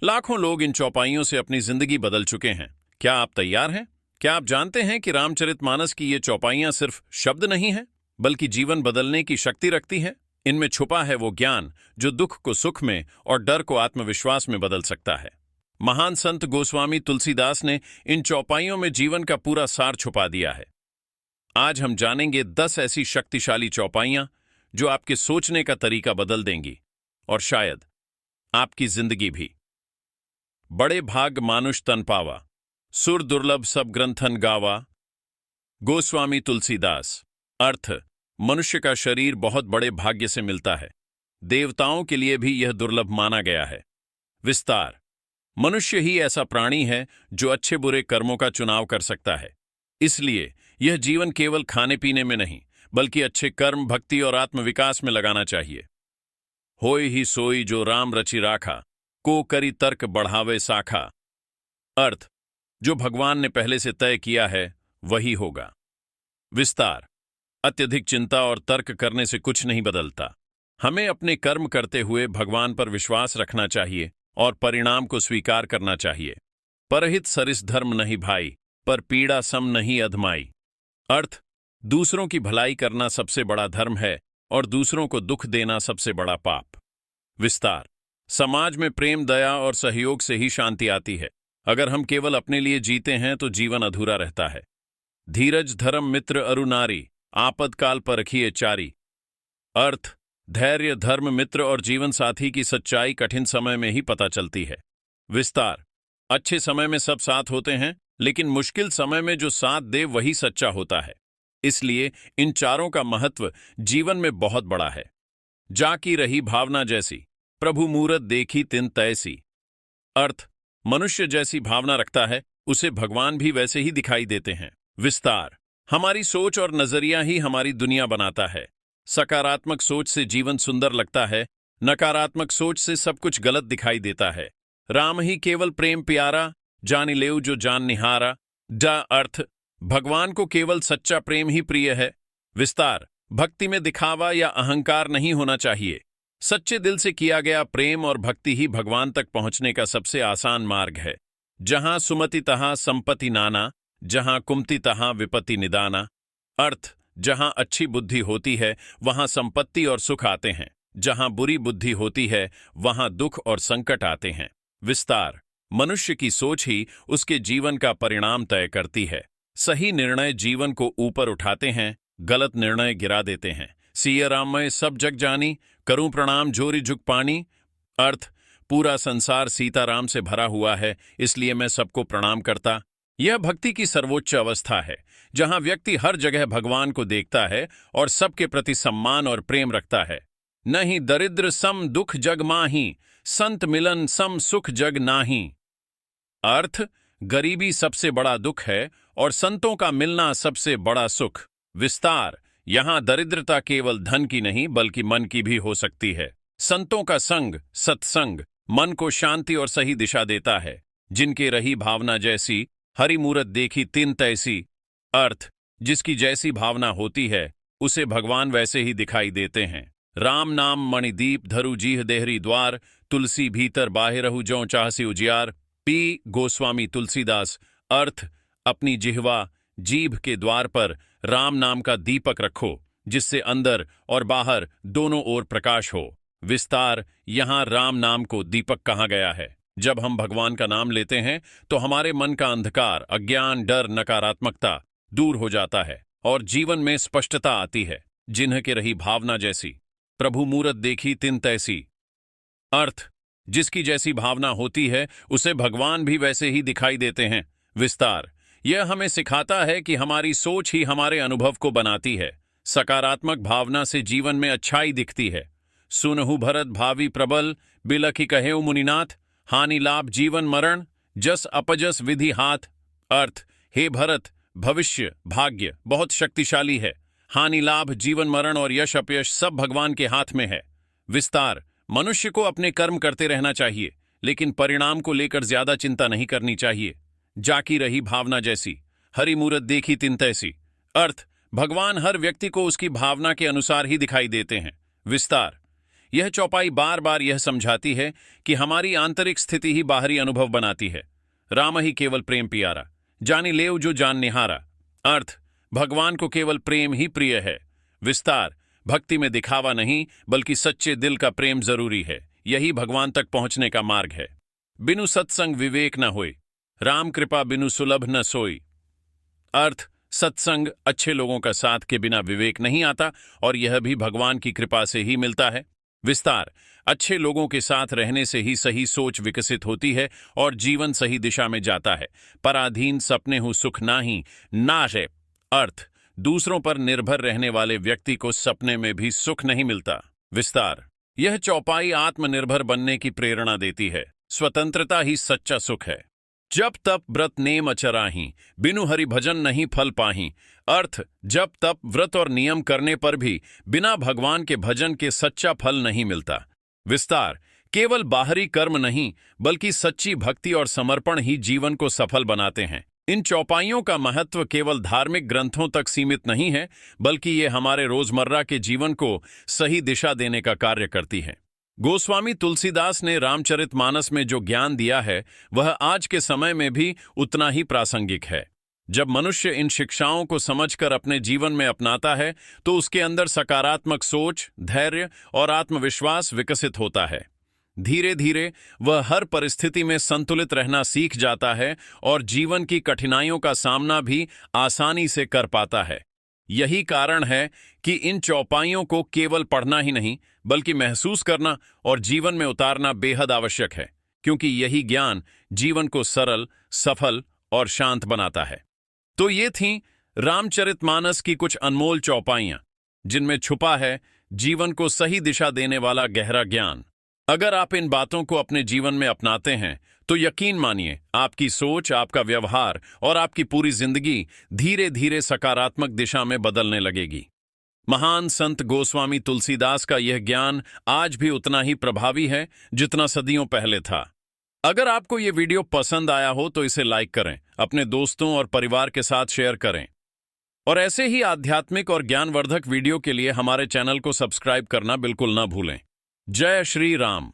लाखों लोग इन चौपाइयों से अपनी जिंदगी बदल चुके हैं। क्या आप तैयार हैं? क्या आप जानते हैं कि रामचरितमानस की ये चौपाइयां सिर्फ शब्द नहीं हैं, बल्कि जीवन बदलने की शक्ति रखती है? इनमें छुपा है वो ज्ञान जो दुख को सुख में और डर को आत्मविश्वास में बदल सकता है। महान संत गोस्वामी तुलसीदास ने इन चौपाइयों में जीवन का पूरा सार छुपा दिया है। आज हम जानेंगे 10 ऐसी शक्तिशाली चौपाइयां जो आपके सोचने का तरीका बदल देंगी, और शायद आपकी जिंदगी भी। बड़े भाग मानुष तन पावा, सुर दुर्लभ सब ग्रंथन गावा। गोस्वामी तुलसीदास। अर्थ: मनुष्य का शरीर बहुत बड़े भाग्य से मिलता है। देवताओं के लिए भी यह दुर्लभ माना गया है। विस्तार: मनुष्य ही ऐसा प्राणी है जो अच्छे बुरे कर्मों का चुनाव कर सकता है। इसलिए यह जीवन केवल खाने पीने में नहीं, बल्कि अच्छे कर्म, भक्ति और आत्मविकास में लगाना चाहिए। होय ही सोई जो राम रचि राखा, को करी तर्क बढ़ावे साखा। अर्थ: जो भगवान ने पहले से तय किया है वही होगा। विस्तार: अत्यधिक चिंता और तर्क करने से कुछ नहीं बदलता। हमें अपने कर्म करते हुए भगवान पर विश्वास रखना चाहिए और परिणाम को स्वीकार करना चाहिए। परहित सरिस धर्म नहीं भाई, पर पीड़ा सम नहीं अधमाई। अर्थ: दूसरों की भलाई करना सबसे बड़ा धर्म है और दूसरों को दुख देना सबसे बड़ा पाप। विस्तार: समाज में प्रेम, दया और सहयोग से ही शांति आती है। अगर हम केवल अपने लिए जीते हैं तो जीवन अधूरा रहता है। धीरज धर्म मित्र अरु नारी, आपदकाल परखिए चारी। अर्थ: धैर्य, धर्म, मित्र और जीवन साथी की सच्चाई कठिन समय में ही पता चलती है। विस्तार: अच्छे समय में सब साथ होते हैं, लेकिन मुश्किल समय में जो साथ दे वही सच्चा होता है। इसलिए इन चारों का महत्व जीवन में बहुत बड़ा है। जाकी रही भावना जैसी, प्रभु मूरत देखी तिन तैसी। अर्थ: मनुष्य जैसी भावना रखता है, उसे भगवान भी वैसे ही दिखाई देते हैं। विस्तार: हमारी सोच और नजरिया ही हमारी दुनिया बनाता है। सकारात्मक सोच से जीवन सुंदर लगता है, नकारात्मक सोच से सब कुछ गलत दिखाई देता है। राम ही केवल प्रेम प्यारा, जानि लेउ जो जान निहारा। अर्थ: भगवान को केवल सच्चा प्रेम ही प्रिय है। विस्तार: भक्ति में दिखावा या अहंकार नहीं होना चाहिए। सच्चे दिल से किया गया प्रेम और भक्ति ही भगवान तक पहुंचने का सबसे आसान मार्ग है। जहां सुमति तहां संपत्ति नाना, जहां कुमति तहां विपत्ति निदाना। अर्थ: जहां अच्छी बुद्धि होती है वहां संपत्ति और सुख आते हैं, जहां बुरी बुद्धि होती है वहां दुख और संकट आते हैं। विस्तार: मनुष्य की सोच ही उसके जीवन का परिणाम तय करती है। सही निर्णय जीवन को ऊपर उठाते हैं, गलत निर्णय गिरा देते हैं। सिया राम मैं सब जग जानी, करूं प्रणाम जोरी जुग पानी। अर्थ: पूरा संसार सीताराम से भरा हुआ है, इसलिए मैं सबको प्रणाम करता। यह भक्ति की सर्वोच्च अवस्था है, जहां व्यक्ति हर जगह भगवान को देखता है और सबके प्रति सम्मान और प्रेम रखता है। नहीं दरिद्र सम दुख जग माही, संत मिलन सम सुख जग नाही। अर्थ: गरीबी सबसे बड़ा दुख है और संतों का मिलना सबसे बड़ा सुख। विस्तार: यहां दरिद्रता केवल धन की नहीं बल्कि मन की भी हो सकती है। संतों का संग, सत्संग, मन को शांति और सही दिशा देता है। जिनके रही भावना जैसी, हरि मूरत देखी तिन तैसी। अर्थ: जिसकी जैसी भावना होती है उसे भगवान वैसे ही दिखाई देते हैं। राम नाम मणिदीप धरु जीह देहरी द्वार, तुलसी भीतर बाहिरहु ज्यों चाहसी उजियार। पी गोस्वामी तुलसीदास। अर्थ: अपनी जिह्वा, जीभ के द्वार पर राम नाम का दीपक रखो, जिससे अंदर और बाहर दोनों ओर प्रकाश हो। विस्तार: यहां राम नाम को दीपक कहा गया है। जब हम भगवान का नाम लेते हैं तो हमारे मन का अंधकार, अज्ञान, डर, नकारात्मकता दूर हो जाता है और जीवन में स्पष्टता आती है। जिन्ह के रही भावना जैसी, प्रभु मूरत देखी तिन तैसी। अर्थ: जिसकी जैसी भावना होती है उसे भगवान भी वैसे ही दिखाई देते हैं। विस्तार: यह हमें सिखाता है कि हमारी सोच ही हमारे अनुभव को बनाती है। सकारात्मक भावना से जीवन में अच्छाई दिखती है। सुनहु भरत भावी प्रबल, बिलखि कहेउ मुनिनाथ, हानि लाभ जीवन मरण, जस अपजस विधि हाथ। अर्थ: हे भरत, भविष्य भाग्य बहुत शक्तिशाली है। हानि लाभ, जीवन मरण और यश अपयश सब भगवान के हाथ में है। विस्तार: मनुष्य को अपने कर्म करते रहना चाहिए, लेकिन परिणाम को लेकर ज्यादा चिंता नहीं करनी चाहिए। जाकी रही भावना जैसी, हरि मूरत देखी तिन तैसी। अर्थ: भगवान हर व्यक्ति को उसकी भावना के अनुसार ही दिखाई देते हैं। विस्तार: यह चौपाई बार बार यह समझाती है कि हमारी आंतरिक स्थिति ही बाहरी अनुभव बनाती है। राम ही केवल प्रेम पियारा, जानी लेव जो जान निहारा। अर्थ, भगवान को केवल प्रेम ही प्रिय है। विस्तार, भक्ति में दिखावा नहीं बल्कि सच्चे दिल का प्रेम जरूरी है। यही भगवान तक पहुंचने का मार्ग है। बिनु सत्संग विवेक न होए, राम कृपा बिनु सुलभ न सोई। अर्थ, सत्संग, अच्छे लोगों का साथ के बिना विवेक नहीं आता और यह भी भगवान की कृपा से ही मिलता है। विस्तार, अच्छे लोगों के साथ रहने से ही सही सोच विकसित होती है और जीवन सही दिशा में जाता है। पराधीन सपने हूं सुख नाही नाश है। अर्थ, दूसरों पर निर्भर रहने वाले व्यक्ति को सपने में भी सुख नहीं मिलता। विस्तार, यह चौपाई आत्मनिर्भर बनने की प्रेरणा देती है। स्वतंत्रता ही सच्चा सुख है। जब तप व्रत नेम अचराही, बिनु हरि भजन नहीं फल पाही। अर्थ, जब तप व्रत और नियम करने पर भी बिना भगवान के भजन के सच्चा फल नहीं मिलता। विस्तार, केवल बाहरी कर्म नहीं बल्कि सच्ची भक्ति और समर्पण ही जीवन को सफल बनाते हैं। इन चौपाइयों का महत्व केवल धार्मिक ग्रंथों तक सीमित नहीं है, बल्कि ये हमारे रोजमर्रा के जीवन को सही दिशा देने का कार्य करती है। गोस्वामी तुलसीदास ने रामचरितमानस में जो ज्ञान दिया है वह आज के समय में भी उतना ही प्रासंगिक है। जब मनुष्य इन शिक्षाओं को समझकर अपने जीवन में अपनाता है तो उसके अंदर सकारात्मक सोच, धैर्य और आत्मविश्वास विकसित होता है। धीरे धीरे वह हर परिस्थिति में संतुलित रहना सीख जाता है और जीवन की कठिनाइयों का सामना भी आसानी से कर पाता है। यही कारण है कि इन चौपाइयों को केवल पढ़ना ही नहीं बल्कि महसूस करना और जीवन में उतारना बेहद आवश्यक है, क्योंकि यही ज्ञान जीवन को सरल, सफल और शांत बनाता है। तो ये थीं रामचरितमानस की कुछ अनमोल चौपाइयां, जिनमें छुपा है जीवन को सही दिशा देने वाला गहरा ज्ञान। अगर आप इन बातों को अपने जीवन में अपनाते हैं तो यकीन मानिए आपकी सोच, आपका व्यवहार और आपकी पूरी जिंदगी धीरे धीरे सकारात्मक दिशा में बदलने लगेगी। महान संत गोस्वामी तुलसीदास का यह ज्ञान आज भी उतना ही प्रभावी है जितना सदियों पहले था। अगर आपको यह वीडियो पसंद आया हो तो इसे लाइक करें, अपने दोस्तों और परिवार के साथ शेयर करें और ऐसे ही आध्यात्मिक और ज्ञानवर्धक वीडियो के लिए हमारे चैनल को सब्सक्राइब करना बिल्कुल न भूलें। जय श्री राम।